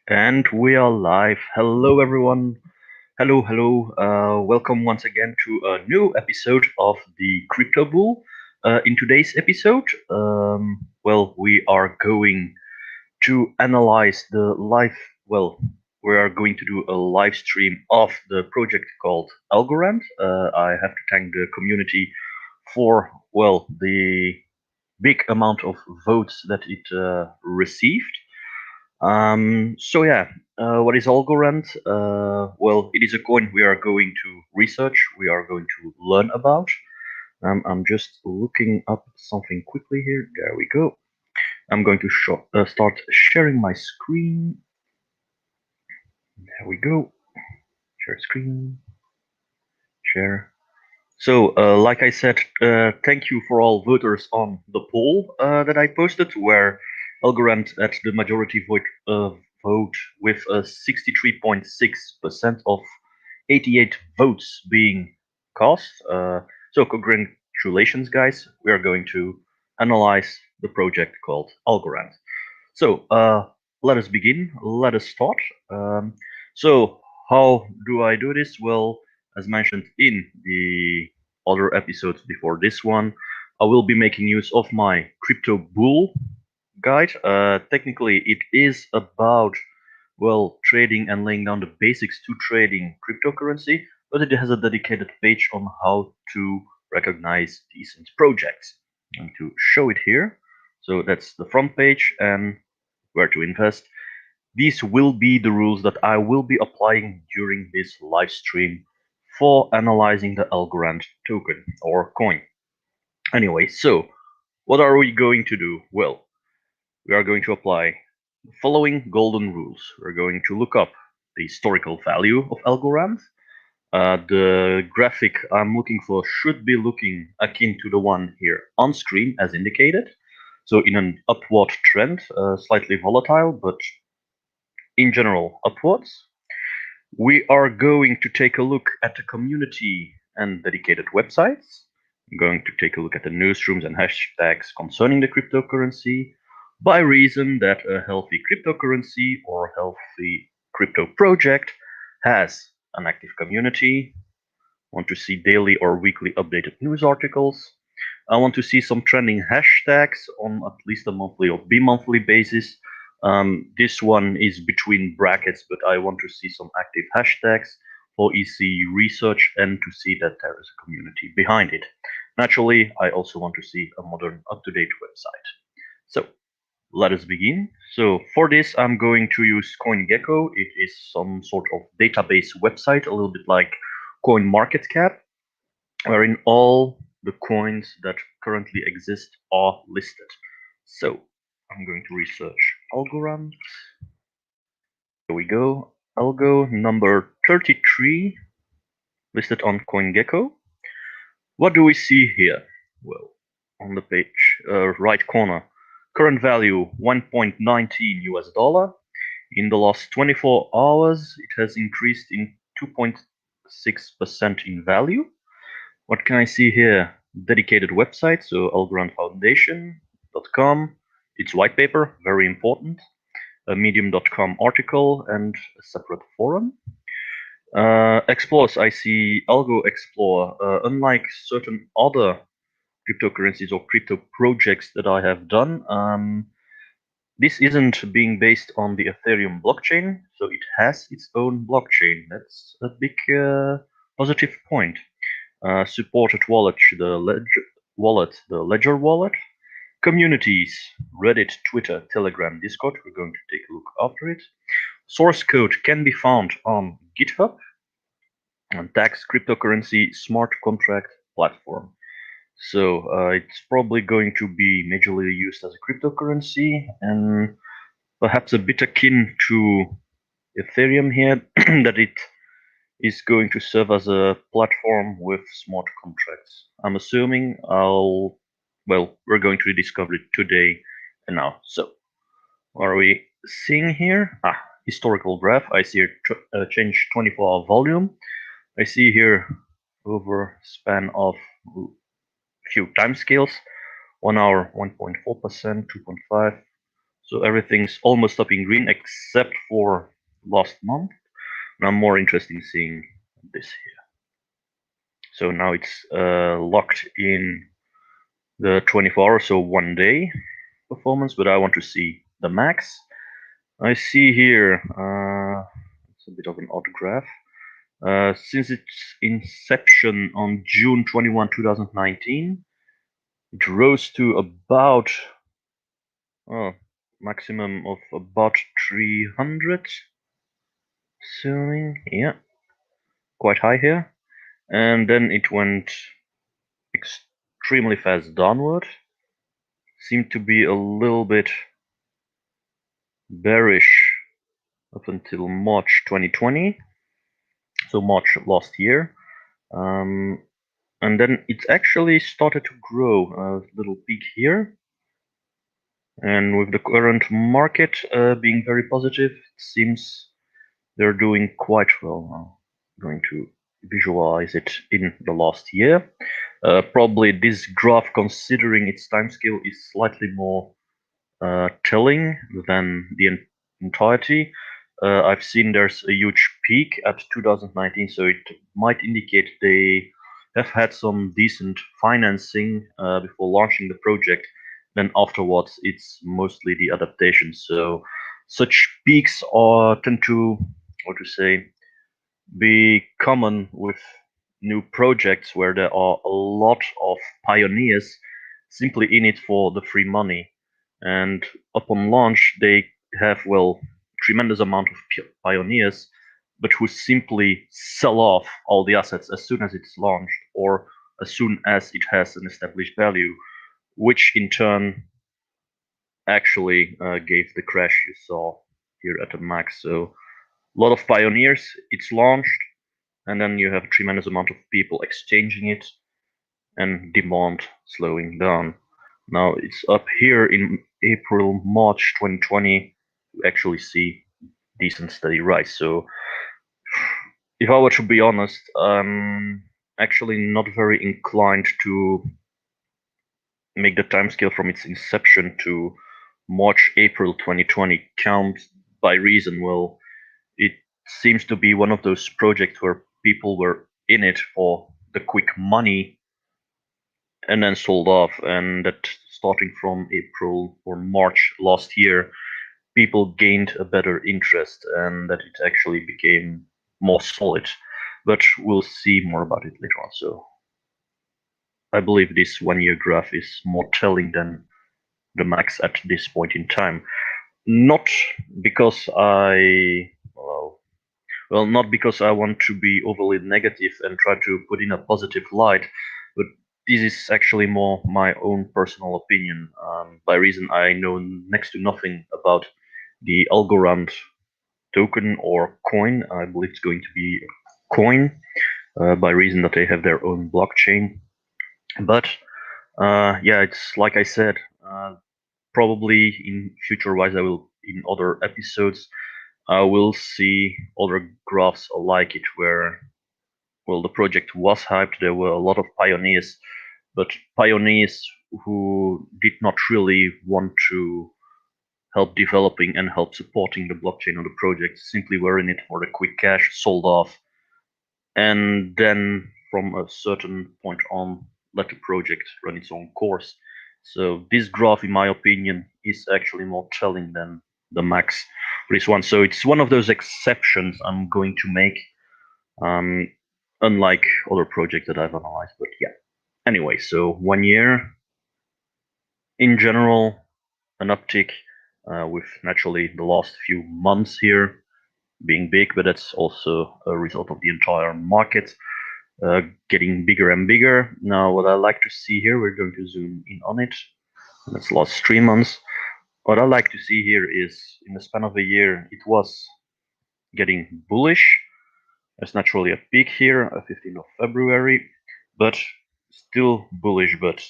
And we are live. Hello, everyone. Hello, hello. Welcome once again to a new episode of the Crypto Bull. In today's episode, we are going to analyze the live. Well, we are going to do a live stream of the project called ALGORAND. I have to thank the community for the big amount of votes that it received. What is Algorand? It is a coin we are going to research, we are going to learn about. I'm just looking up something quickly here. There we go. I'm going to start sharing my screen. There we go. Share screen. Share. Like I said, thank you for all voters on the poll that I posted, where Algorand at the majority vote with 63.6% of 88 votes being cast. So congratulations, guys. We are going to analyze the project called Algorand. So let us begin. Let us start. Um, so how do I do this? Well, as mentioned in the other episodes before this one, I will be making use of my Crypto Bull guide. Technically, it is about trading and laying down the basics to trading cryptocurrency, but it has a dedicated page on how to recognize decent projects. I'm going to show it here. So that's the front page and where to invest. These will be the rules that I will be applying during this live stream for analyzing the Algorand token or coin. Anyway, so what are we going to do? Well, we are going to apply the following golden rules. We're going to look up the historical value of Algorand. The graphic I'm looking for should be looking akin to the one here on screen as indicated. So in an upward trend, slightly volatile, but in general upwards. We are going to take a look at the community and dedicated websites. I'm going to take a look at the newsrooms and hashtags concerning the cryptocurrency, by reason that a healthy cryptocurrency or healthy crypto project has an active community. Want to see daily or weekly updated news articles. I want to see some trending hashtags on at least a monthly or bi-monthly basis. This one is between brackets, but I want to see some active hashtags for easy research and to see that there is a community behind it. Naturally, I also want to see a modern, up-to-date website. So let us begin. So for this, I'm going to use CoinGecko. It is some sort of database website, a little bit like CoinMarketCap, wherein all the coins that currently exist are listed. So I'm going to research Algorand. Here we go. Algo number 33 listed on CoinGecko. What do we see here? Well, on the page, right corner, current value 1.19 US dollar. In the last 24 hours, it has increased in 2.6% in value. What can I see here? Dedicated website, so algorandfoundation.com. Its white paper, very important. A medium.com article and a separate forum. Explores, I see Algo Explorer. Unlike certain other cryptocurrencies or crypto projects that I have done, this isn't being based on the Ethereum blockchain, so it has its own blockchain. That's a big positive point. Supported wallet, the Ledger wallet. Communities, Reddit, Twitter, Telegram, Discord. We're going to take a look after it. Source code can be found on GitHub. And tax cryptocurrency smart contract platform. So it's probably going to be majorly used as a cryptocurrency and perhaps a bit akin to Ethereum here, that it is going to serve as a platform with smart contracts. I'm assuming we're going to discover it today and now. So, what are we seeing here? Historical graph. I see a change 24-hour volume. I see here over span of few time scales, 1 hour 1.4%, 2.5. So everything's almost up in green except for last month. And I'm more interested in seeing this here. So now it's locked in the 24 hours, so 1 day performance, but I want to see the max. I see here, it's a bit of an odd graph. Since its inception on June 21, 2019, it rose to about maximum of about 300. Zooming, yeah, quite high here. And then it went extremely fast downward. Seemed to be a little bit bearish up until March 2020, so March last year. And then it actually started to grow, a little peak here. And with the current market being very positive, it seems they're doing quite well. I'm going to visualize it in the last year. Probably this graph, considering its timescale, is slightly more telling than the entirety. I've seen there's a huge peak at 2019, so it might indicate they have had some decent financing before launching the project. Then afterwards, it's mostly the adaptation. So such peaks are tend to, what to say, be common with new projects where there are a lot of pioneers simply in it for the free money. And upon launch, they have, well, tremendous amount of pioneers, but who simply sell off all the assets as soon as it's launched or as soon as it has an established value, which in turn actually gave the crash you saw here at the max. So a lot of pioneers, it's launched, and then you have a tremendous amount of people exchanging it and demand slowing down. Now it's up here in April, March 2020 to actually see decent steady rise. So if I were to be honest, I'm actually not very inclined to make the timescale from its inception to March, April 2020 count by reason. Well, it seems to be one of those projects where people were in it for the quick money and then sold off, and that starting from April or March last year, people gained a better interest and that it actually became more solid. But we'll see more about it later on. So I believe this 1 year graph is more telling than the max at this point in time. Not because not because I want to be overly negative and try to put in a positive light, but this is actually more my own personal opinion. By reason I know next to nothing about the Algorand token or coin. I believe it's going to be a coin, by reason that they have their own blockchain. But yeah, it's like I said, probably in future wise, I will in other episodes I will see other graphs like it where, well, the project was hyped. There were a lot of pioneers, but pioneers who did not really want to help developing and help supporting the blockchain of the project, simply were in it for the quick cash, sold off, and then from a certain point on, let the project run its own course. So this graph, in my opinion, is actually more telling than the max for this one. So it's one of those exceptions I'm going to make, unlike other projects that I've analyzed. But yeah, anyway, so 1 year in general, an uptick, with naturally the last few months here being big, but that's also a result of the entire market getting bigger and bigger. Now, what I like to see here, we're going to zoom in on it. That's the last 3 months. What I like to see here is, in the span of a year, it was getting bullish. There's naturally a peak here, 15th of February, but still bullish, but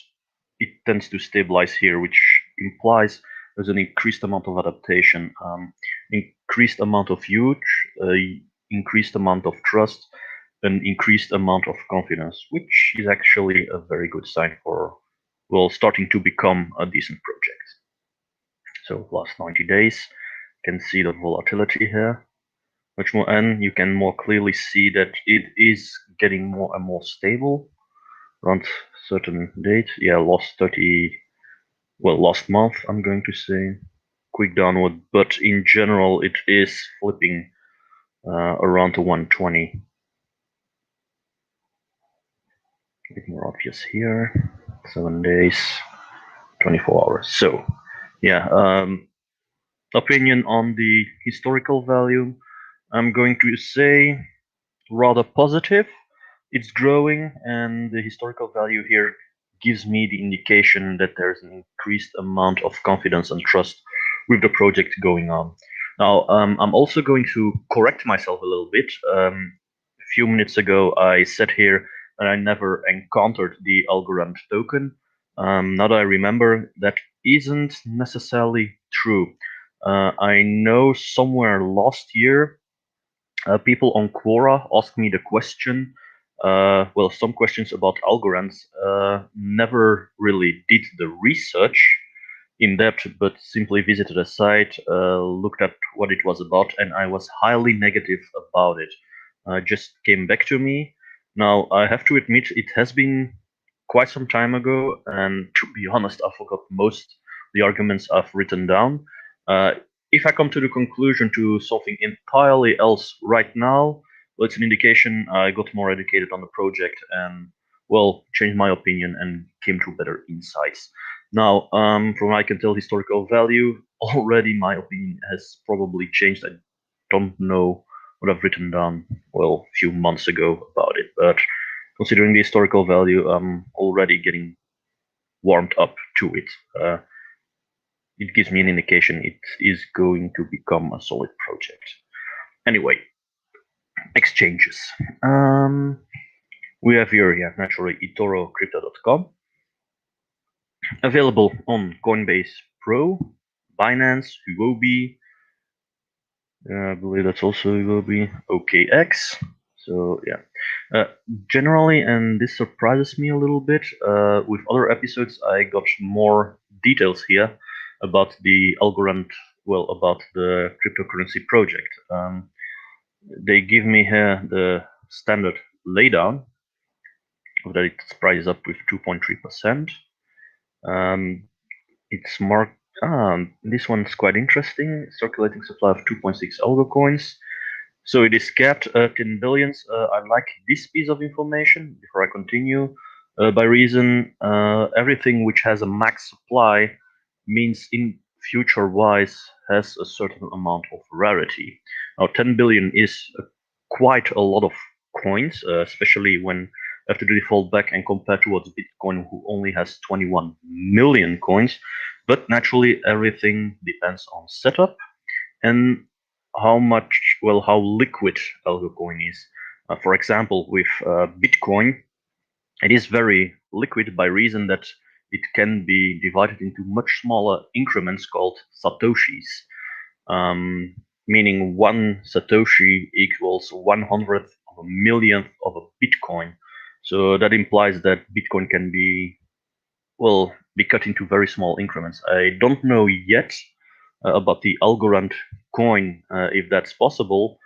it tends to stabilize here, which implies there's an increased amount of adaptation, increased amount of use, increased amount of trust, an increased amount of confidence, which is actually a very good sign for, well, starting to become a decent project. So last 90 days, you can see the volatility here much more, and you can more clearly see that it is getting more and more stable around certain date. Yeah, last month, I'm going to say, quick downward, but in general it is flipping around to 120. A bit more obvious here. 7 days, 24 hours. So yeah, opinion on the historical value, I'm going to say rather positive. It's growing, and the historical value here gives me the indication that there's an increased amount of confidence and trust with the project going on. Now, I'm also going to correct myself a little bit. A few minutes ago, I said here that I never encountered the Algorand token. Now that I remember, that isn't necessarily true. I know somewhere last year people on Quora asked me the question, some questions about Algorands. Never really did the research in depth, but simply visited a site, looked at what it was about, and I was highly negative about it. Just came back to me. Now, I have to admit, it has been quite some time ago, and to be honest, I forgot most the arguments I've written down. Uh, if I come to the conclusion to something entirely else right now, well, it's an indication I got more educated on the project and, well, changed my opinion and came to better insights. Now, from what I can tell, historical value, already my opinion has probably changed. I don't know what I've written down, well, a few months ago about it, but considering the historical value, I'm already getting warmed up to it. It gives me an indication it is going to become a solid project. Anyway, exchanges. We have here, yeah, naturally, eToroCrypto.com. Available on Coinbase Pro, Binance, Huobi, I believe that's also Huobi, OKX. So yeah, uh, generally, and this surprises me a little bit. With other episodes, I got more details here about the Algorand, well, about the cryptocurrency project. They give me here the standard laydown that its price is up with 2.3%. It's marked. This one's quite interesting. Circulating supply of 2.6 algo coins. So it is capped at 10 billions. I like this piece of information before I continue. By reason, everything which has a max supply means in future wise has a certain amount of rarity. Now, 10 billion is quite a lot of coins, especially when after the default back and compared towards Bitcoin, who only has 21 million coins. But naturally, everything depends on setup and how liquid AlgoCoin is. For example, with Bitcoin, it is very liquid by reason that it can be divided into much smaller increments called satoshis, meaning one satoshi equals 100th of a millionth of a Bitcoin. So that implies that Bitcoin can be cut into very small increments. I don't know yet about the Algorand coin, if that's possible.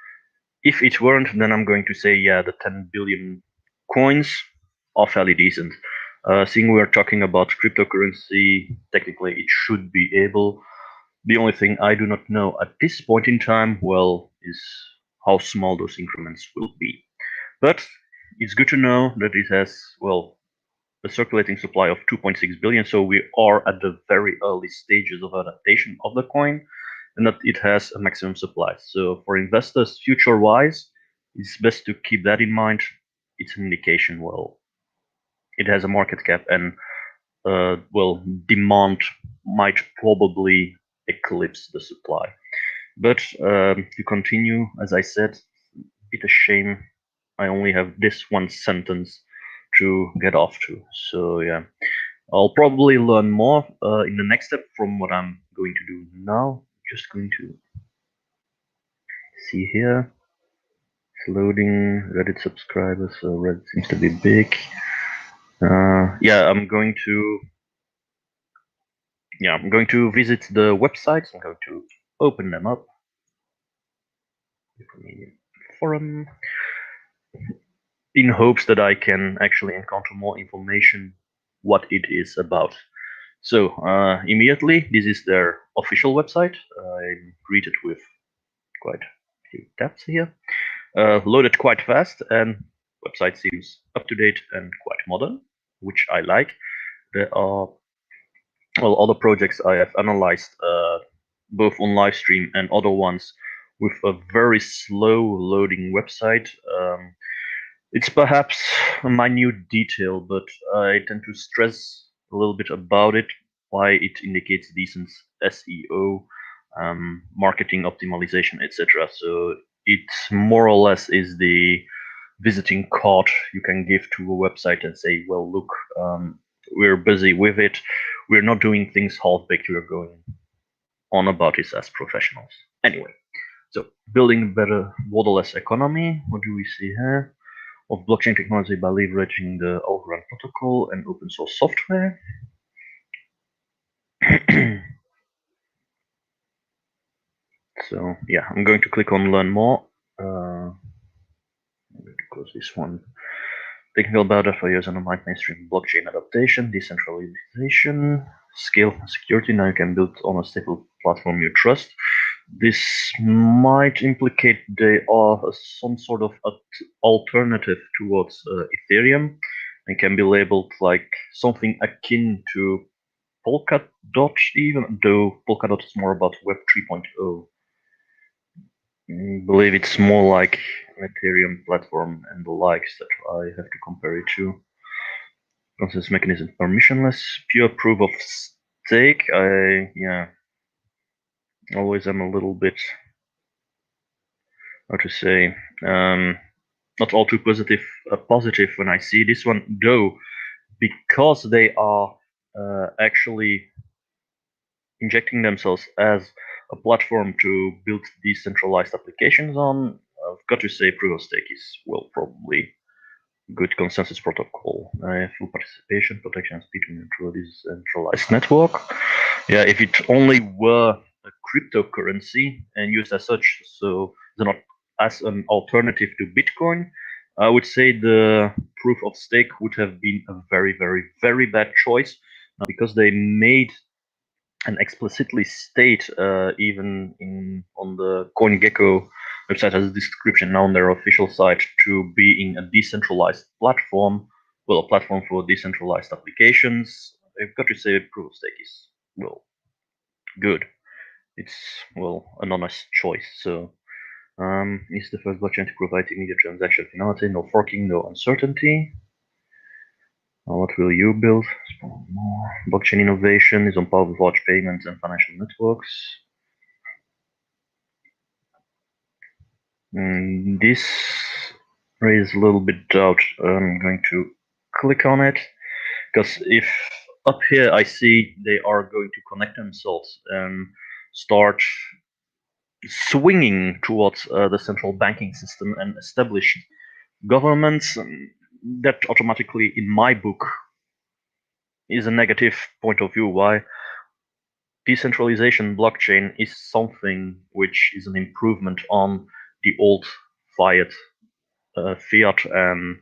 If it weren't, then I'm going to say, yeah, the 10 billion coins are fairly decent. Seeing we're talking about cryptocurrency, technically it should be able. The only thing I do not know at this point in time, well, is how small those increments will be. But it's good to know that it has, well, a circulating supply of 2.6 billion. So we are at the very early stages of adaptation of the coin, and that it has a maximum supply. So for investors, future-wise, it's best to keep that in mind. It's an indication, well, it has a market cap, and demand might probably eclipse the supply. But to continue, as I said, bit a shame I only have this one sentence to get off to. So yeah, I'll probably learn more in the next step from what I'm going to do now. Just going to see here. It's loading Reddit subscribers, so Reddit seems to be big. Yeah, I'm going to yeah, I'm going to visit the websites. I'm going to open them up. Forum, in hopes that I can actually encounter more information what it is about. So immediately, this is their official website. I'm greeted with quite a few tabs here. Loaded quite fast, and website seems up to date and quite modern, which I like. There are other projects I have analyzed, both on live stream and other ones, with a very slow loading website. It's perhaps a minute detail, but I tend to stress a little bit about it, why it indicates decent SEO, marketing optimization, etc. So it more or less is the visiting card you can give to a website and say, well, look, we're busy with it. We're not doing things half-baked. We're going on about this as professionals. Anyway, so building a better borderless economy. What do we see here? Of blockchain technology by leveraging the ALGORAND protocol and open source software. So yeah, I'm going to click on learn more. I'm going to close this one. Technical data for use on a mainstream blockchain adaptation, decentralization, scale, and security. Now you can build on a stable platform you trust. This might implicate they are some sort of alternative towards Ethereum and can be labeled like something akin to Polkadot, even though Polkadot is more about Web 3.0. I believe it's more like an Ethereum platform and the likes that I have to compare it to. Consensus mechanism permissionless, pure proof of stake. Always am a little bit, how to say, not all too positive when I see this one, though, because they are actually injecting themselves as a platform to build decentralized applications on. I've got to say, proof of stake is, well, probably good consensus protocol. Full participation, protection, and speed through a decentralized network. Yeah, if it only were a cryptocurrency and used as such, so not as an alternative to Bitcoin, I would say the proof of stake would have been a very, very, very bad choice, because they made and explicitly state, even on the CoinGecko website as a description now on their official site, to being a decentralized platform, well, a platform for decentralized applications. I've got to say, proof of stake is, well, good. It's, well, an honest choice. So, it's the first blockchain to provide immediate transaction finality, no forking, no uncertainty. What will you build? More. Blockchain innovation is on par with large payments and financial networks. This raises a little bit doubt. I'm going to click on it, because if up here I see they are going to connect themselves and start swinging towards the central banking system and establish governments, that automatically, in my book, is a negative point of view. Why? Decentralization blockchain is something which is an improvement on the old fiat and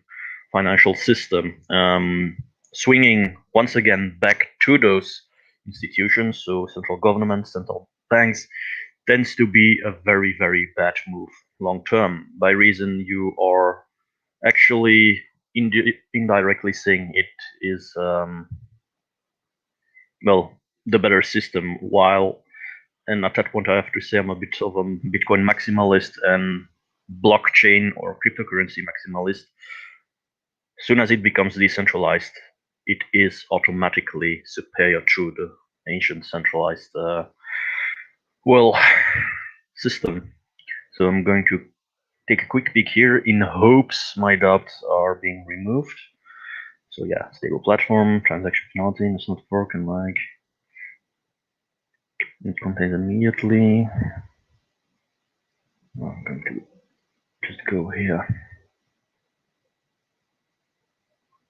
financial system, swinging once again back to those institutions, so central governments, central banks, tends to be a very, very bad move long term, by reason you are actually indirectly saying it is, well, the better system, while, and at that point I have to say I'm a bit of a Bitcoin maximalist and blockchain or cryptocurrency maximalist. As soon as it becomes decentralized, it is automatically superior to the ancient centralized, well, system. So I'm going to take a quick peek here in hopes my doubts are being removed. So yeah, stable platform, transaction finality, it's not fork and like. It contains immediately. I'm going to just go here.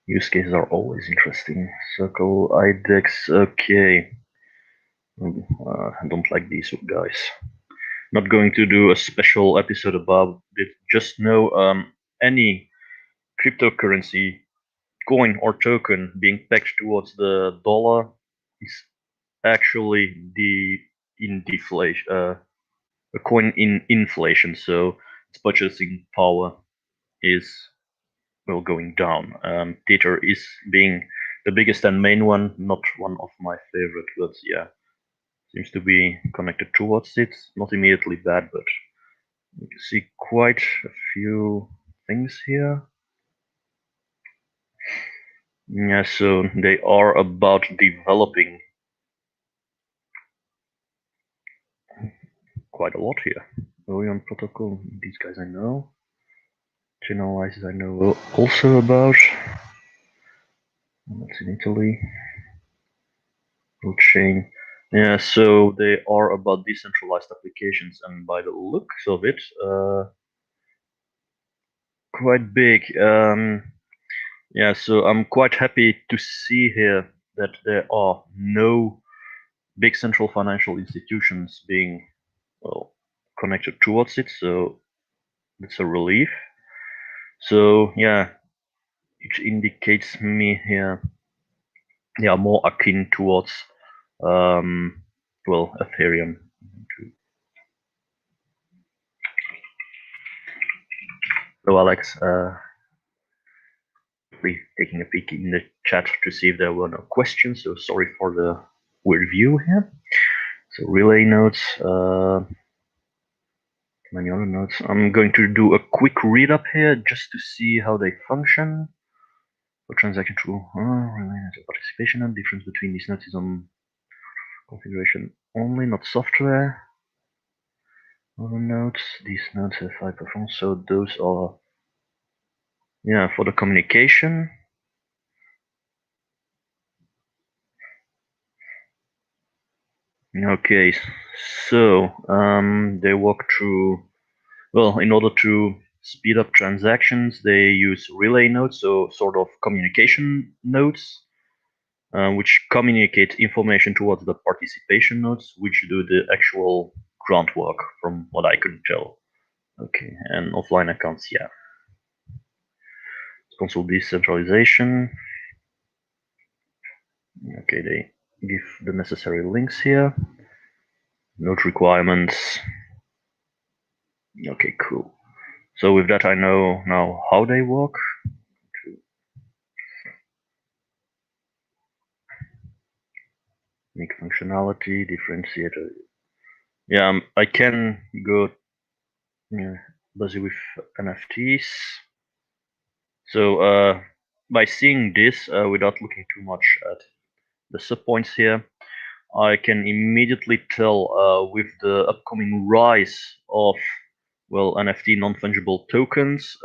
Use cases are always interesting. Circle, IDEX, okay. I don't like these guys. Not going to do a special episode about it. Just know any cryptocurrency, coin or token being pegged towards the dollar is actually in deflation, a coin in inflation. So its purchasing power is going down. Tether is being the biggest and main one, not one of my favorite, but yeah, seems to be connected towards it. Not immediately bad, but you can see quite a few things here. Yeah, so they are about developing quite a lot here. Orion protocol, these guys I know. Generalizes I know also about. That's in Italy. Chain. Yeah, so they are about decentralized applications, and by the looks of it, quite big. Yeah, so I'm quite happy to see here that there are no big central financial institutions being connected towards it. So it's a relief. So yeah, it indicates me here, yeah, more akin towards Ethereum. So Alex, taking a peek in the chat to see if there were no questions. So sorry for the weird view here. So relay nodes, many other nodes. I'm going to do a quick read up here just to see how they function. For transaction true, relay node participation and difference between these nodes is on configuration only, not software. Other nodes, these nodes have high performance, so those are, yeah, for the communication. Okay, so they walk through. Well, in order to speed up transactions, they use relay nodes, so sort of communication nodes, which communicate information towards the participation nodes, which do the actual groundwork, from what I could tell. Okay, and offline accounts, yeah. Console decentralization. Okay, they give the necessary links here. Node requirements. Okay, cool. So with that, I know now how they work. Unique functionality, differentiator. Yeah, I can go busy with NFTs. So by seeing this, without looking too much at the subpoints here, I can immediately tell with the upcoming rise of NFT non-fungible tokens,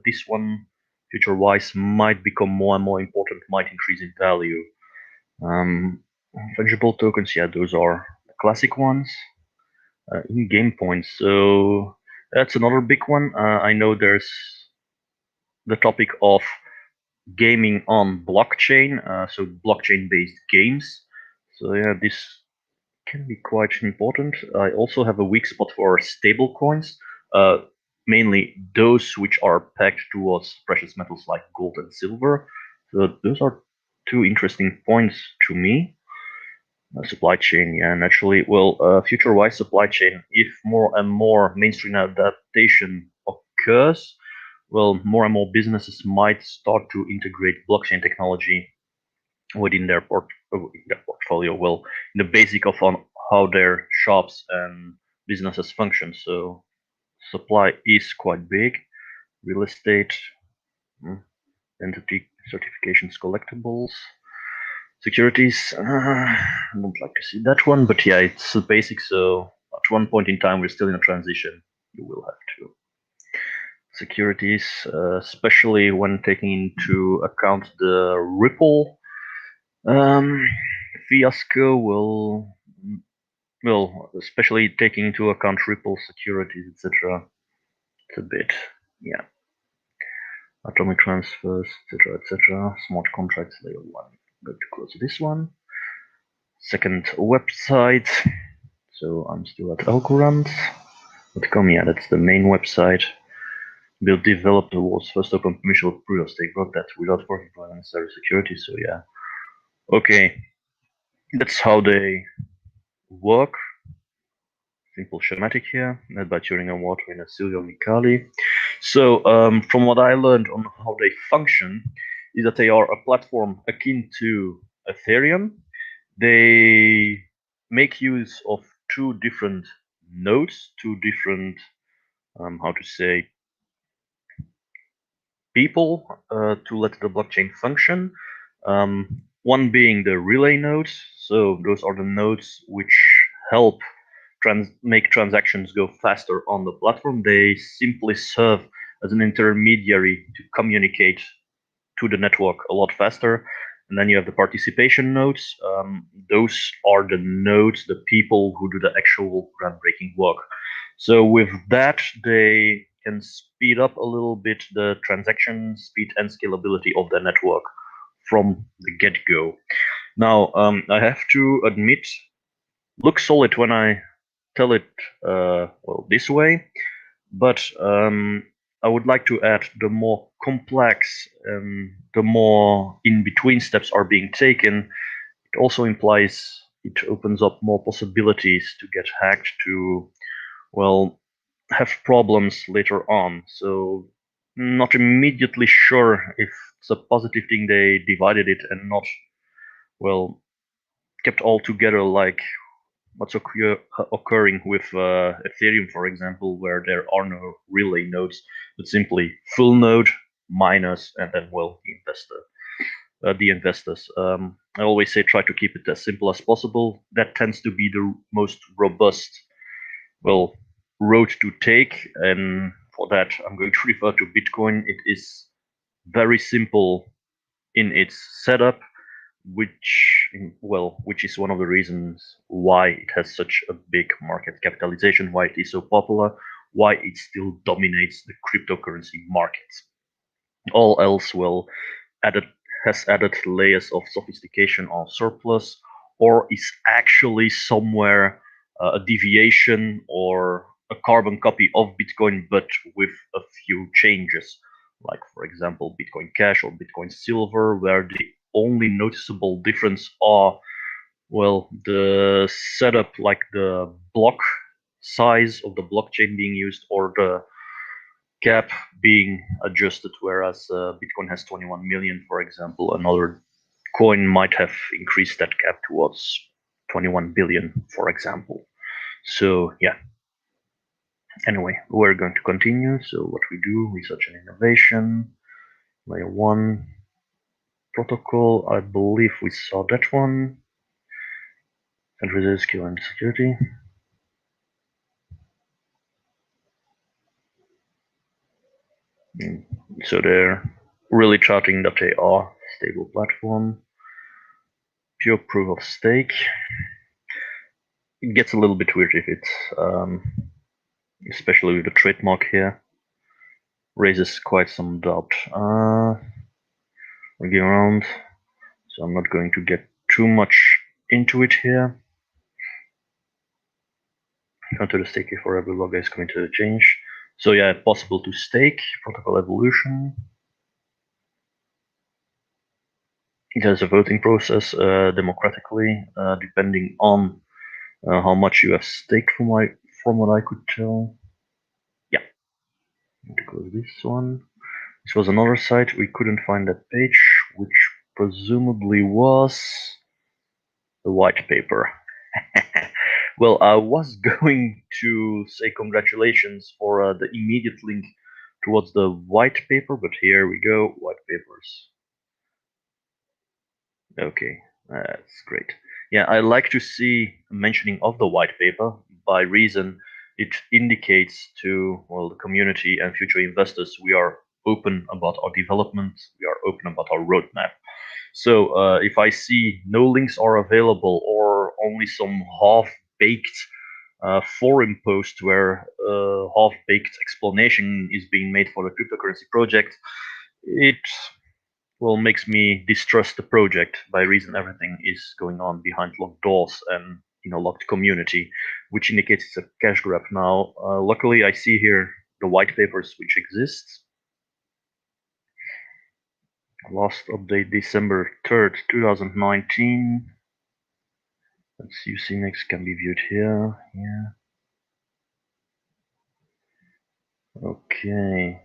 this one future-wise might become more and more important, might increase in value. Fungible tokens, yeah, those are the classic ones. In-game points, so that's another big one. I know there's the topic of gaming on blockchain, so blockchain-based games. So yeah, this can be quite important. I also have a weak spot for stable coins, mainly those which are pegged towards precious metals like gold and silver. So those are two interesting points to me. Supply chain, yeah, naturally. Future-wise supply chain, if more and more mainstream adaptation occurs, more and more businesses might start to integrate blockchain technology within their portfolio. Well, in the basic of on how their shops and businesses function. So supply is quite big. Real estate, entity certifications, collectibles, securities. I don't like to see that one, but yeah, it's the basic. So at one point in time, we're still in a transition. You will have to securities, especially when taking into account the Ripple fiasco. Especially taking into account Ripple securities, etc. It's a bit, yeah. Atomic transfers, etc., etc. Smart contracts, layer one. I'm going to close this one. second website. So I'm still at ALGORAND.com. Yeah, that's the main website. We'll develop the world's first open permissionable proof of stake block that without working for unnecessary security. So yeah, okay, that's how they work. Simple schematic here, led by Turing and Water and Silvio Micali. So from what I learned on how they function, is that they are a platform akin to Ethereum. They make use of two different nodes, two different, how to say, people to let the blockchain function. One being the relay nodes. So those are the nodes which help make transactions go faster on the platform. They simply serve as an intermediary to communicate to the network a lot faster. And then you have the participation nodes. Those are the nodes, the people who do the actual groundbreaking work. So with that, they can speed up a little bit the transaction speed and scalability of the network from the get-go. Now, I have to admit, looks solid when I tell it well this way, but I would like to add the more complex, the more in-between steps are being taken. It also implies it opens up more possibilities to get hacked, to, well, have problems later on. So not immediately sure if it's a positive thing they divided it and not, well, kept all together like what's occurring with Ethereum, for example, where there are no relay nodes, but simply full node, miners, and then, well, the investors. I always say try to keep it as simple as possible. That tends to be the most robust, well, road to take. And for that, I'm going to refer to Bitcoin. It is very simple in its setup, which is one of the reasons why it has such a big market capitalization, why it is so popular, why it still dominates the cryptocurrency markets. All else, well, added has added layers of sophistication or surplus, or is actually somewhere a deviation or a carbon copy of Bitcoin, but with a few changes, like for example Bitcoin Cash or Bitcoin Silver, where the only noticeable difference are, well, the setup, like the block size of the blockchain being used or the cap being adjusted, whereas Bitcoin has 21 million, for example. Another coin might have increased that cap towards 21 billion, for example. So yeah. Anyway, we're going to continue. So what we do, research and innovation, layer 1, protocol, I believe we saw that one. Centralized skill and security. So they're really charting that they are stable platform. Pure proof of stake. It gets a little bit weird if it's, especially with the trademark here, raises quite some doubt. We're going around, so I'm not going to get too much into it here. Counter the stake for every logger is committed to the change. So yeah, possible to stake, protocol evolution. There's a voting process democratically, depending on how much you have staked from what I could tell. Yeah, I'm going to close this one. This was another site, we couldn't find that page, which presumably was the white paper. Well, I was going to say congratulations for the immediate link towards the white paper, but here we go, white papers. Okay, that's great. Yeah, I like to see mentioning of the white paper by reason it indicates to, well, the community and future investors we are open about our development, we are open about our roadmap. So if I see no links are available or only some half-baked forum post where half-baked explanation is being made for the cryptocurrency project, it well, makes me distrust the project by reason everything is going on behind locked doors and locked community, which indicates it's a cash grab now. Luckily, I see here the white papers which exist. Last update December 3rd, 2019. Let's see, CMX can be viewed here. Yeah. Okay.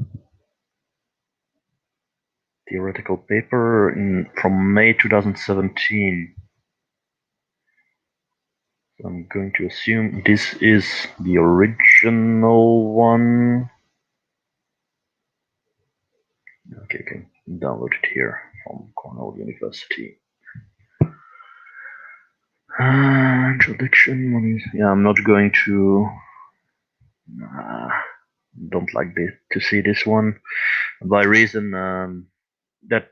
Theoretical paper from May 2017. So I'm going to assume this is the original one. Okay, I can download it here from Cornell University. Introduction. Yeah, I'm not going to. Don't like to see this one by reason that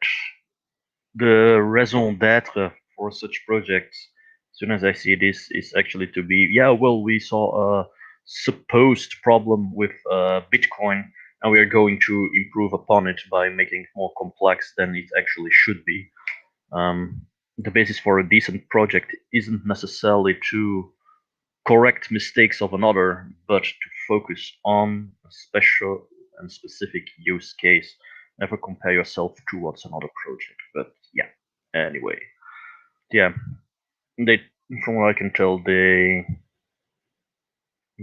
the raison d'être for such projects, as soon as I see this, is actually to be, yeah, well, we saw a supposed problem with Bitcoin, and we are going to improve upon it by making it more complex than it actually should be. The basis for a decent project isn't necessarily to correct mistakes of another, but to focus on a special and specific use case. Never compare yourself towards another project. But yeah, anyway, yeah, they, from what I can tell, they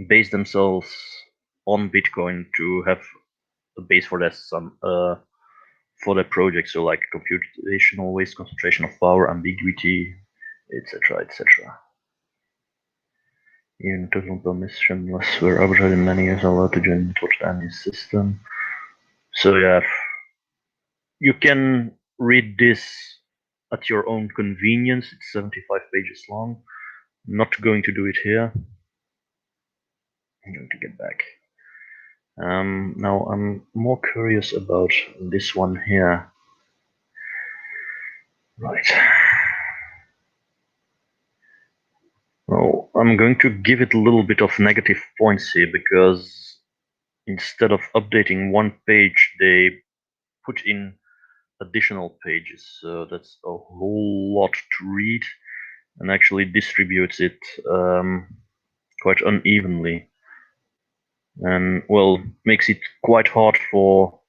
base themselves on Bitcoin to have a base for their for their project. So like computational waste, concentration of power, ambiguity, etc., etc. Even total permissionless were arbitrary many years allowed to join towards any system. So yeah, you can read this at your own convenience. It's 75 pages long. I'm not going to do it here. I'm going to get back. Now I'm more curious about this one here. Right. Well, I'm going to give it a little bit of negative points here because instead of updating one page, they put in additional pages. So that's a whole lot to read and actually distributes it quite unevenly. And well, makes it quite hard for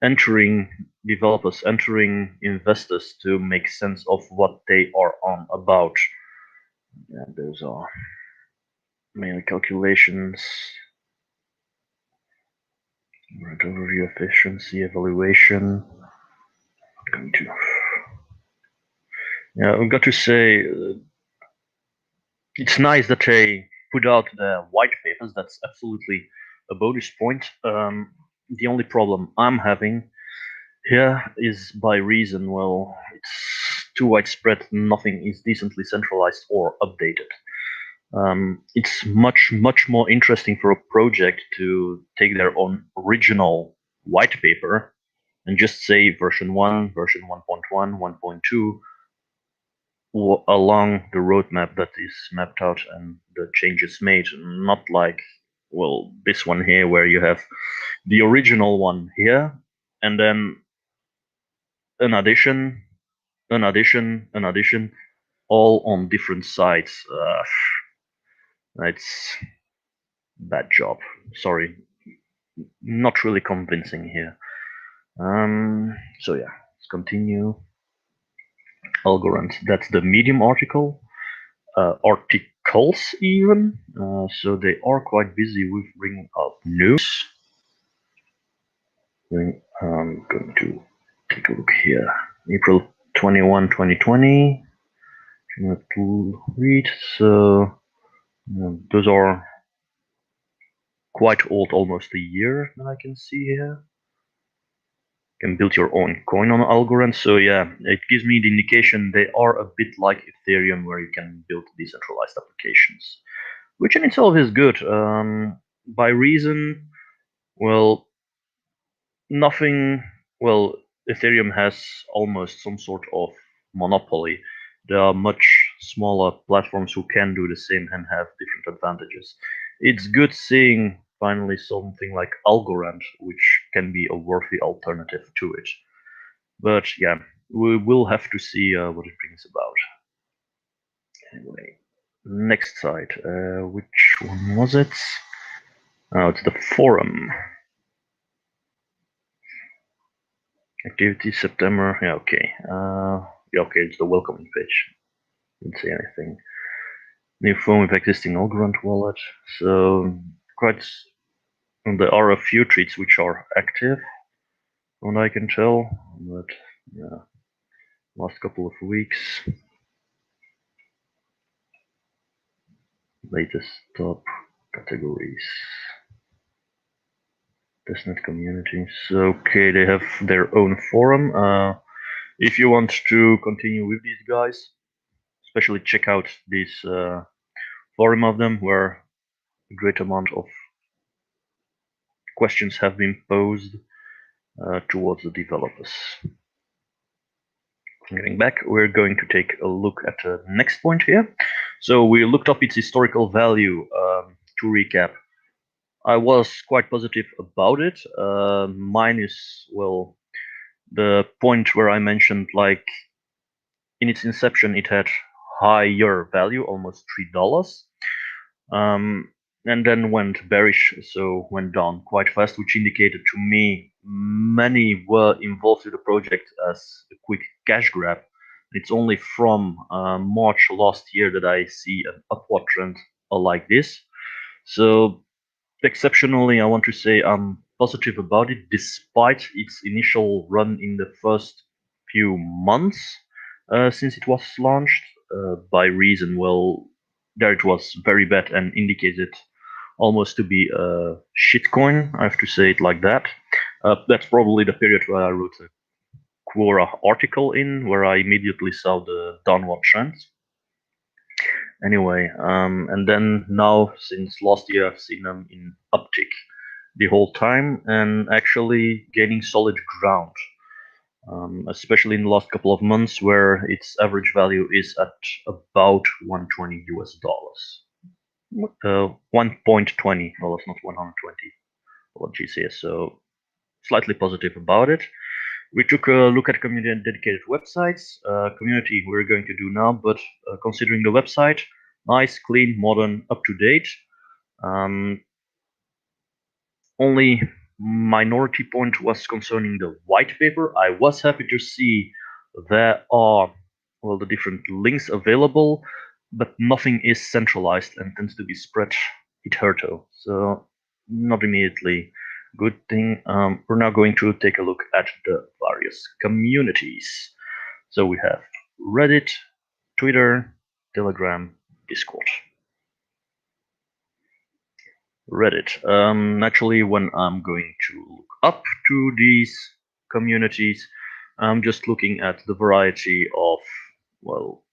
entering developers, entering investors to make sense of what they are on about. And those are mainly calculations, right, overview, efficiency, evaluation. I'm going to, yeah, I've got to say, it's nice that they put out the white papers. That's absolutely a bonus point. The only problem I'm having here is by reason, well, it's too widespread, nothing is decently centralized or updated. It's much more interesting for a project to take their own original white paper and just say version 1, version 1.1, 1.2 along the roadmap that is mapped out and the changes made, not like, well, this one here where you have the original one here and then an addition, an addition, an addition, all on different sites. It's bad job. Sorry, not really convincing here. So yeah, let's continue. ALGORAND. That's the Medium article. Articles even. So they are quite busy with bringing up news. I'm going to take a look here. April 21, 2020. To read. So those are quite old, almost a year that I can see here. You can build your own coin on Algorand. So yeah, it gives me the indication they are a bit like Ethereum, where you can build decentralized applications, which in itself is good. By reason, well, nothing. Well, Ethereum has almost some sort of monopoly. There are much smaller platforms who can do the same and have different advantages. It's good seeing finally something like Algorand, which can be a worthy alternative to it. But yeah, we will have to see what it brings about. Anyway, next site. Which one was it? Oh, it's the forum. Activity September. Yeah, okay. Yeah, okay. It's the welcoming page. Didn't say anything. New phone with existing ALGORAND wallet. So quite. There are a few tweets which are active, from what I can tell. But yeah, last couple of weeks. Latest top categories. Testnet community. So okay, they have their own forum. If you want to continue with these guys, especially check out this forum of them where a great amount of questions have been posed towards the developers. Getting back, we're going to take a look at the next point here. So we looked up its historical value. To recap, I was quite positive about it. Mine is, well, the point where I mentioned, like, in its inception, it had higher value, almost $3. And then went bearish, so went down quite fast, which indicated to me many were involved with the project as a quick cash grab. It's only from March last year that I see an upward trend like this. So exceptionally, I want to say I'm positive about it, despite its initial run in the first few months since it was launched. By reason, well, there it was very bad and indicated almost to be a shitcoin. I have to say it like that. That's probably the period where I wrote a Quora article in, where I immediately saw the downward trend. Anyway, and then now since last year, I've seen them in uptick the whole time and actually gaining solid ground, especially in the last couple of months, where its average value is at about 120 US dollars. 1.20 dollars, not 120. Apologies here. So slightly positive about it. We took a look at community and dedicated websites. Community we're going to do now, but considering the website, nice, clean, modern, up to date. Only minority point was concerning the white paper. I was happy to see there are, well, the different links available, but nothing is centralized and tends to be spread hitherto. So not immediately good thing. We're now going to take a look at the various communities. So we have Reddit, Twitter, Telegram, Discord. Reddit. Naturally, when I'm going to look up to these communities, I'm just looking at the variety of, well,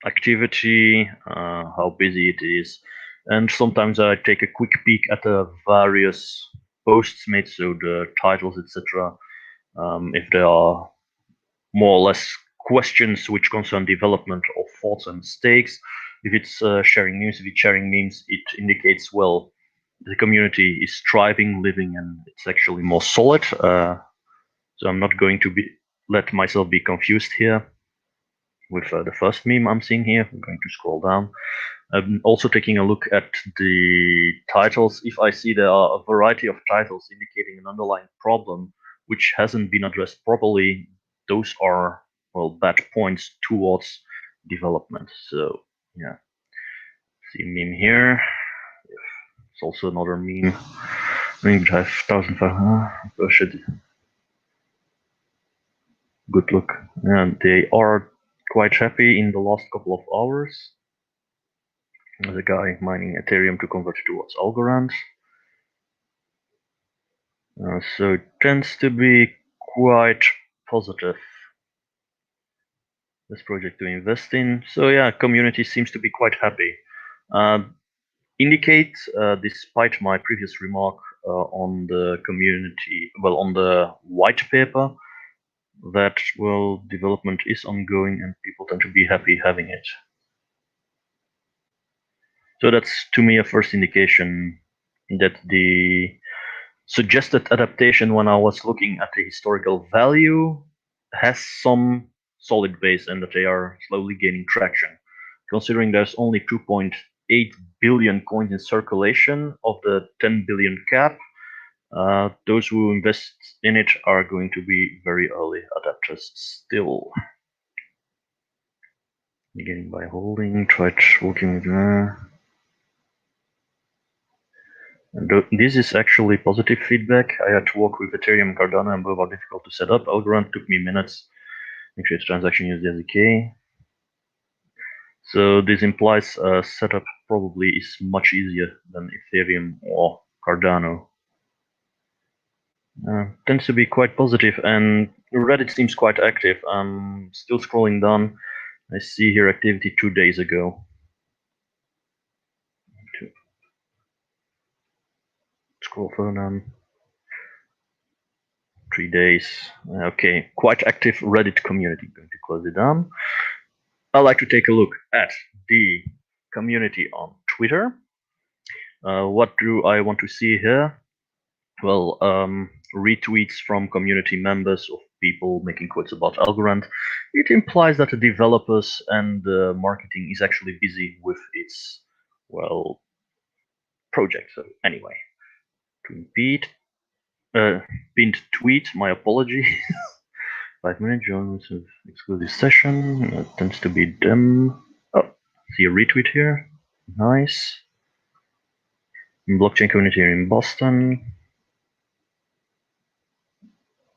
activity, how busy it is, and sometimes I take a quick peek at the various posts made, so the titles, etc. If there are more or less questions which concern development or thoughts and mistakes. If it's sharing memes, if it's sharing memes, it indicates, well, the community is thriving, living, and it's actually more solid. So I'm not going to let myself be confused here with the first meme I'm seeing here. I'm going to scroll down. I'm also taking a look at the titles. If I see there are a variety of titles indicating an underlying problem which hasn't been addressed properly, those are, well, bad points towards development. So yeah, see meme here. It's also another meme. Link drive 1500. Good look. And they are quite happy in the last couple of hours. There's a guy mining Ethereum to convert towards Algorand. So it tends to be quite positive, this project to invest in. So yeah, community seems to be quite happy. Indicates, despite my previous remark on the community, well, on the white paper, that, well, development is ongoing and people tend to be happy having it. So that's, to me, a first indication that the suggested adaptation, when I was looking at the historical value, has some solid base and that they are slowly gaining traction. Considering there's only 2.8 billion coins in circulation of the 10 billion cap, those who invest in it are going to be very early adapters still. Beginning by holding, tried working with and this is actually positive feedback. I had to work with Ethereum and Cardano and both are difficult to set up. Algorand took me minutes. Make sure it's transaction used SDK. So this implies setup probably is much easier than Ethereum or Cardano. Tends to be quite positive, and Reddit seems quite active. I'm still scrolling down. I see here activity 2 days ago. Scroll further. 3 days. Okay, quite active Reddit community. Going to close it down. I like to take a look at the community on Twitter. What do I want to see here? Well, retweets from community members of people making quotes about Algorand. It implies that the developers and the marketing is actually busy with its, well, project. So anyway, to repeat, pinned tweet, my apology. 5 minute joins of exclusive session. That tends to be them. Oh, see a retweet here. Nice. Blockchain community here in Boston.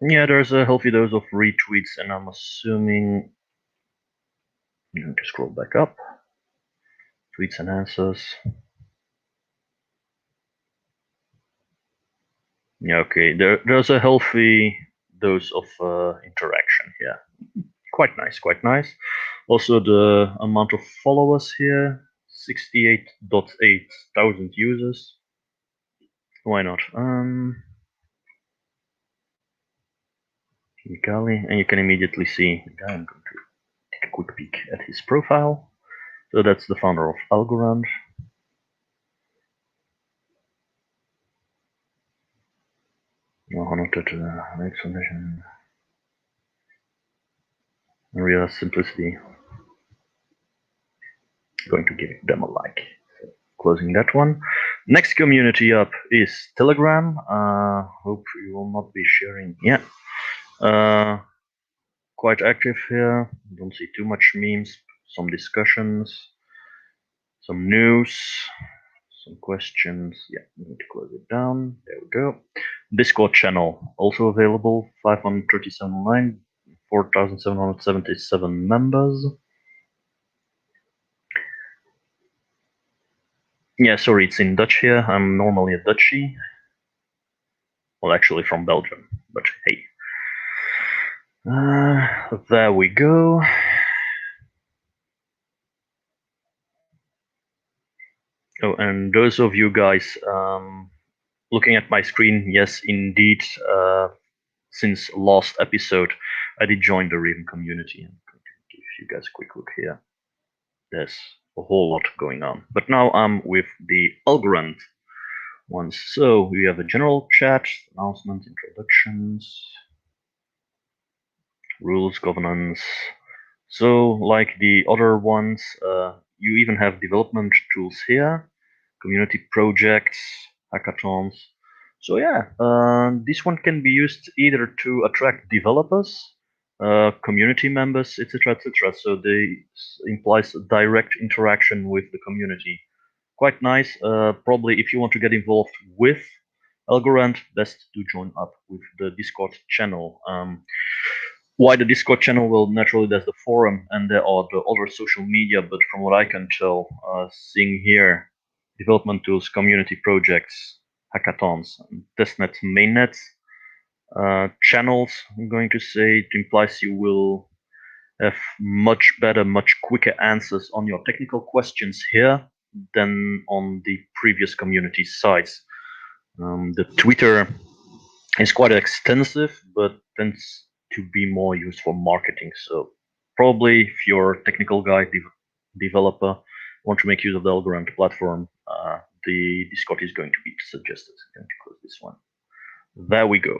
Yeah, there's a healthy dose of retweets, and I'm assuming. I'm going to scroll back up. Tweets and answers. Yeah, okay. There's a healthy dose of interaction here. Quite nice, quite nice. Also, the amount of followers here, 68.8 thousand users. Why not? Mikali, and you can immediately see the guy. I'm going to take a quick peek at his profile. So that's the founder of Algorand. Explanation. Real simplicity. Going to give them a like. So, closing that one. Next community up is Telegram. Hope you will not be sharing. Yeah. Quite active here. Don't see too much memes. Some discussions. Some news. Some questions. Yeah, we need to close it down. There we go. Discord channel also available. 537 online. 4,777 members. Yeah, sorry, it's in Dutch here. I'm normally a Dutchie. Well, actually from Belgium, but hey. There we go. Oh, and those of you guys looking at my screen, yes, indeed, since last episode, I did join the Raven community. I'm going to give you guys a quick look here. There's a whole lot going on. But now I'm with the Algorand ones. So we have a general chat, announcements, introductions, rules, governance. So like the other ones, you even have development tools here, community projects, hackathons. So yeah, this one can be used either to attract developers, community members, etc., etc. So this implies direct interaction with the community. Quite nice. Probably if you want to get involved with Algorand, best to join up with the Discord channel. Why the Discord channel? Well, naturally there's the forum and there are the other social media, but from what I can tell, seeing here, development tools, community projects, hackathons, testnets, mainnets, channels, I'm going to say, it implies you will have much better, much quicker answers on your technical questions here than on the previous community sites. The Twitter is quite extensive, but tends to be more used for marketing. So probably if you're a technical guy, developer, want to make use of the Algorand platform, the Discord is going to be suggested. I'm going to close this one. There we go.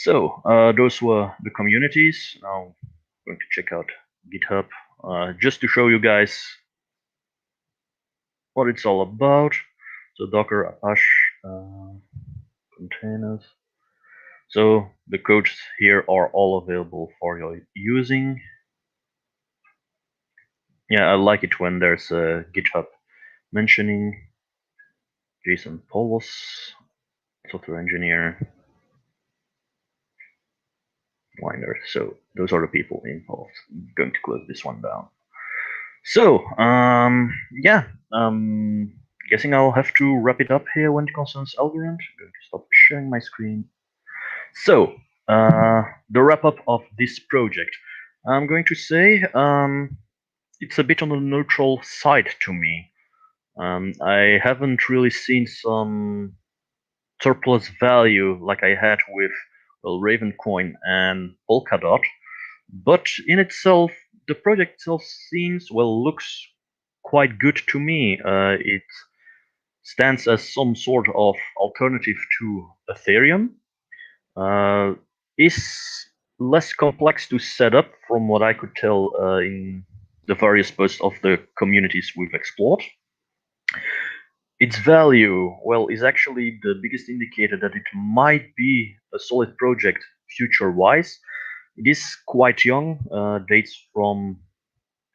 So those were the communities. Now I'm going to check out GitHub just to show you guys what it's all about. So Docker, Apache, containers. So the codes here are all available for your using. Yeah, I like it when there's a GitHub mentioning Jason Paulos, software engineer, Winder. So those are the people involved. I'm going to close this one down. So, yeah, guessing I'll have to wrap it up here when it concerns Algorand. I'm going to stop sharing my screen. So, the wrap up of this project. I'm going to say it's a bit on the neutral side to me. I haven't really seen some surplus value like I had with well, Ravencoin and Polkadot, but in itself, the project itself seems well looks quite good to me. It stands as some sort of alternative to Ethereum. Is less complex to set up from what I could tell in the various posts of the communities we've explored. Its value, well, is actually the biggest indicator that it might be a solid project future-wise. It is quite young, dates from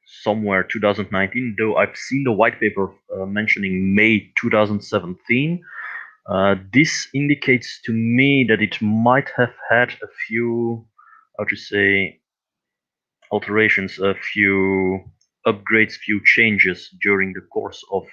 somewhere 2019, though I've seen the white paper mentioning May 2017. This indicates to me that it might have had a few, how to say, alterations, a few upgrades, few changes during the course of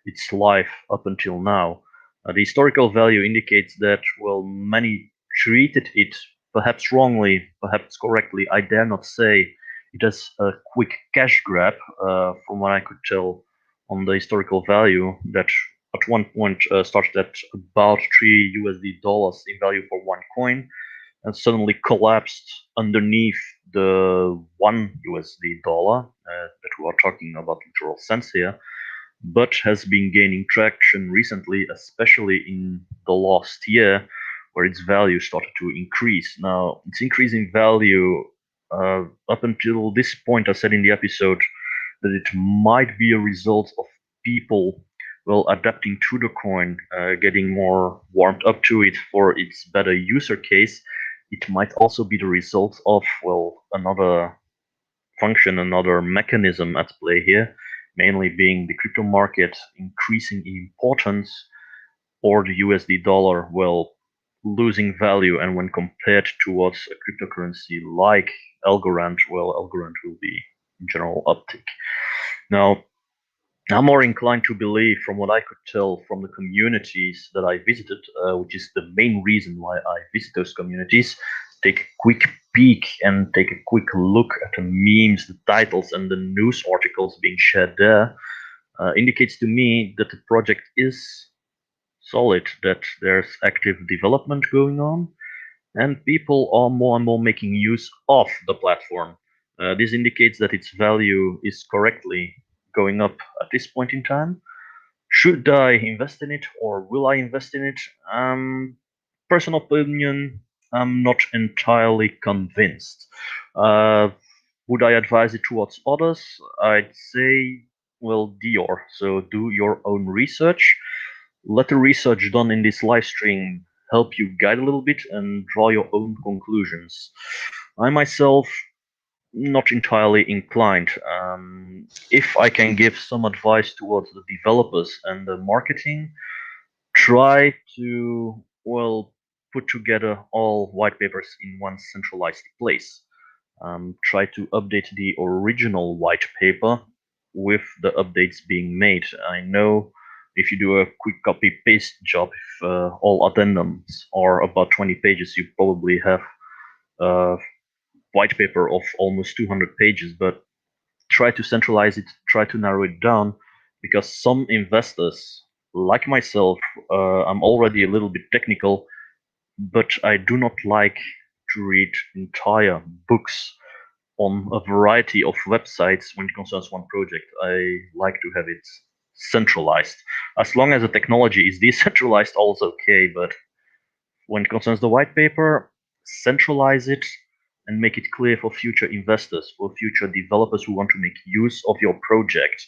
its life up until now. The historical value indicates that, well, many treated it perhaps wrongly, perhaps correctly, I dare not say, it as a quick cash grab, from what I could tell on the historical value, that at one point started at about $3 in value for one coin and suddenly collapsed underneath the $1 that we are talking about literal sense here, but has been gaining traction recently, especially in the last year, where its value started to increase. Now, its increasing value up until this point, I said in the episode that it might be a result of people well adapting to the coin, getting more warmed up to it for its better user case. It might also be the result of well another function, another mechanism at play here, mainly being the crypto market increasing in importance or the USD dollar, well, losing value. And when compared towards a cryptocurrency like Algorand, well, Algorand will be in general uptick. Now, I'm more inclined to believe, from what I could tell from the communities that I visited, which is the main reason why I visit those communities, take a quick peek and take a quick look at the memes, the titles, and the news articles being shared there, indicates to me that the project is solid, that there's active development going on, and people are more and more making use of the platform. This indicates that its value is correctly going up at this point in time. Should I invest in it or will I invest in it? Personal opinion, I'm not entirely convinced. Would I advise it towards others? I'd say, well, Dior. So do your own research. Let the research done in this live stream help you guide a little bit and draw your own conclusions. I myself not entirely inclined. If I can give some advice towards the developers and the marketing, try to well put together all white papers in one centralized place. Try to update the original white paper with the updates being made. I know if you do a quick copy paste job, if all addendums are about 20 pages, you probably have a white paper of almost 200 pages, but try to centralize it, try to narrow it down, because some investors, like myself, I'm already a little bit technical, but I do not like to read entire books on a variety of websites when it concerns one project. I like to have it centralized. As long as the technology is decentralized, all's okay, but when it concerns the white paper, centralize it and make it clear for future investors, for future developers who want to make use of your project,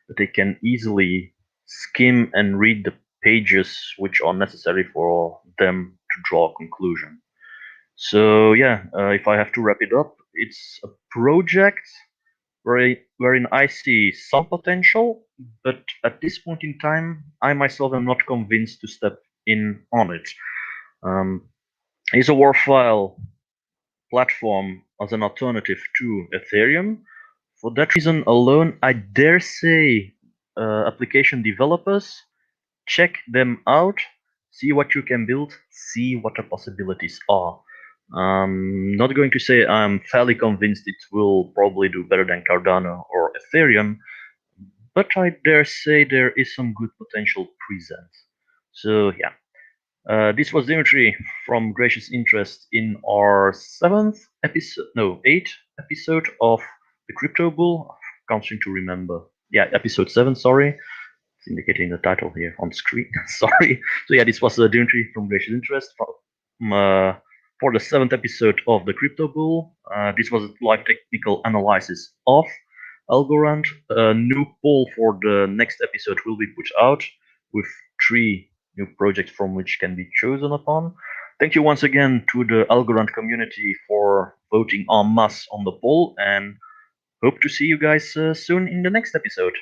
that they can easily skim and read the pages which are necessary for them to draw a conclusion. So yeah, if I have to wrap it up, it's a project wherein I see some potential, but at this point in time, I myself am not convinced to step in on it. Um, it's a worthwhile platform as an alternative to Ethereum. For that reason alone, I dare say application developers, check them out, see what you can build, see what the possibilities are. Not going to say I'm fairly convinced it will probably do better than Cardano or Ethereum, but I dare say there is some good potential present. So yeah, this was Dimitri from Gracious Interest in our eighth episode of the Crypto Bull. Can't seem to remember. Yeah, episode 7. Sorry, it's indicating the title here on screen. Sorry. So yeah, this was Dimitri from Gracious Interest for the 7th episode of the Crypto Bull. This was a live technical analysis of Algorand. A new poll for the next episode will be put out with 3 new projects from which can be chosen upon. Thank you once again to the Algorand community for voting en masse on the poll, and hope to see you guys soon in the next episode.